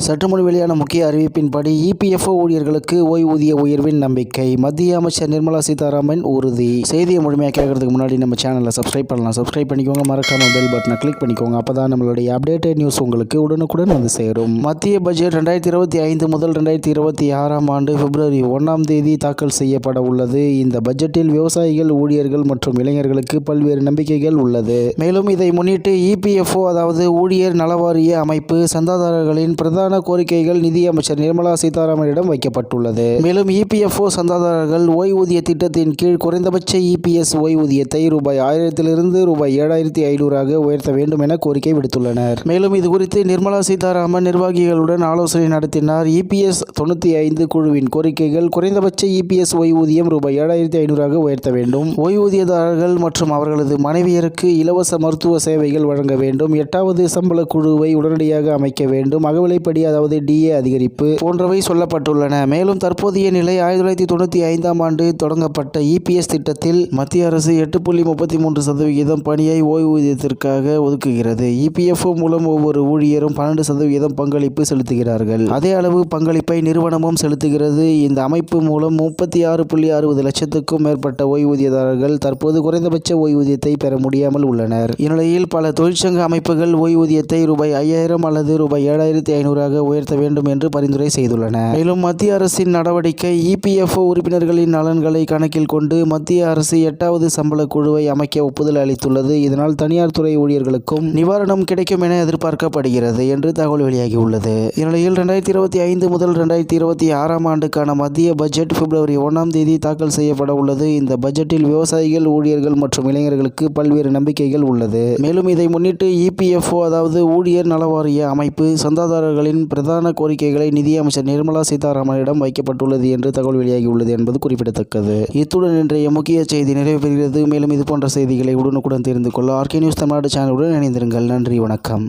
சற்று முன் வெளியான முக்கிய அறிவிப்பின்படி இபிஎஃப்ஓ ஊழியர்களுக்கு ஓய்வூதிய உயர்வின் நம்பிக்கை. மத்திய அமைச்சர் நிர்மலா சீதாராமன் உறுதி. செய்தியை முழுமையாக கேட்கறதுக்கு முன்னாடி நம்ம சேனலை சப்ஸ்கிரைப் பண்ணலாம். சப்ஸ்கிரைப் பண்ணிக்கோங்க. மறக்காம பெல் பட்டனை கிளிக் பண்ணிக்கோங்க. அப்பதான் நம்மளுடைய அப்டேட்டட் நியூஸ் உங்களுக்கு உடனுக்குடன் வந்து சேரும். மத்திய பட்ஜெட் 2025 முதல் 2026 ஆண்டு பிப்ரவரி 1ஆம் தேதி தாக்கல் செய்யப்பட உள்ளது. இந்த பட்ஜெட்டில் விவசாயிகள், ஊழியர்கள் மற்றும் இளைஞர்களுக்கு பல்வேறு நம்பிக்கைகள் உள்ளது. மேலும் இதை முன்னிட்டு இபிஎஃப்ஓ அதாவது ஊழியர் நலவாரிய அமைப்பு சந்தாதாரர்களின் பிரதான கோரிக்கைகள் நிதியமைச்சர் நிர்மலா சீதாராமனிடம் வைக்கப்பட்டுள்ளது. மேலும் இபிஎஃப்ஓ சந்தாதாரர்கள் ஓய்வூதிய திட்டத்தின் கீழ் குறைந்தபட்ச இபிஎஸ் ஓய்வூதியத்தை ரூபாய் 1000 ரூபாய் 7500 உயர்த்த வேண்டும் என கோரிக்கை விடுத்துள்ளனர். மேலும் இதுகுறித்து நிர்மலா சீதாராமன் நிர்வாகிகளுடன் ஆலோசனை நடத்தினார். இபிஎஸ் 95 குழுவின் கோரிக்கைகள்: குறைந்தபட்ச இபிஎஸ் ஓய்வூதியம் ரூபாய் 7500 உயர்த்த வேண்டும். ஓய்வூதியதாரர்கள் மற்றும் அவர்களது மனைவியருக்கு இலவச மருத்துவ சேவைகள் வழங்க வேண்டும். 8வது சம்பள குழுவை உடனடியாக அமைக்க வேண்டும். அகவிலைப்படி அதாவது டிஏ அதிகரிப்பு போன்றவை சொல்லப்பட்டுள்ளன. மேலும் தற்போதைய நிலை 1995ஆம் ஆண்டு தொடங்கப்பட்ட இபிஎஸ் திட்டத்தில் மத்திய அரசு 8.33% பணியை ஓய்வூதியத்திற்காக ஒதுக்குகிறது. இபிஎஃப்ஓ மூலம் ஒவ்வொரு ஊழியரும் 12% பங்களிப்பு செலுத்துகிறார்கள். அதே அளவு பங்களிப்பை நிறுவனமும் செலுத்துகிறது. இந்த அமைப்பு மூலம் 36.60 லட்சத்துக்கும் மேற்பட்ட ஓய்வூதியதாரர்கள் தற்போது குறைந்தபட்ச ஓய்வூதியத்தை பெற முடியாமல் உள்ளனர். இந்நிலையில் பல தொழிற்சங்க அமைப்புகள் ஓய்வூதியத்தை ரூபாய் 5000 அல்லது ரூபாய் 7500 உயர்த்த வேண்டும் என்று பரிந்துரை செய்துள்ளன. மேலும் மத்திய அரசின் நடவடிக்கை இபிஎஃப்ஓ உறுப்பினர்களின் நலன்களை கணக்கில் கொண்டு மத்திய அரசு 8வது சம்பள குழுவை அமைக்க ஒப்புதல் அளித்துள்ளது. இதனால் தனியார் துறை ஊழியர்களுக்கும் நிவாரணம் கிடைக்கும் என எதிர்பார்க்கப்படுகிறது என்று தகவல் வெளியாகியுள்ளது. இந்நிலையில் 2025 முதல் 2026 ஆண்டுக்கான மத்திய பட்ஜெட் பிப்ரவரி 1ஆம் தேதி தாக்கல் செய்யப்பட உள்ளது. இந்த பட்ஜெட்டில் விவசாயிகள், ஊழியர்கள் மற்றும் இளைஞர்களுக்கு பல்வேறு நம்பிக்கைகள் உள்ளது. மேலும் இதை முன்னிட்டு இபிஎஃப்ஓ அதாவது ஊழியர் நலவாரிய அமைப்பு சந்தாதாரர்களின் பிரதான கோரிக்கைகளை நிதியமைச்சர் நிர்மலா சீதாராமனிடம் வைக்கப்பட்டுள்ளது என்று தகவல் வெளியாகியுள்ளது என்பது குறிப்பிடத்தக்கது. இத்துடன் இன்றைய முக்கிய செய்தி நிறைவு பெறுகிறது. மேலும் இதுபோன்ற செய்திகளை உடனுக்குடன் தெரிந்து கொள்ள ஆர்கே நியூஸ் தமிழ்நாடு சேனலுடன் இணைந்திருங்கள். நன்றி, வணக்கம்.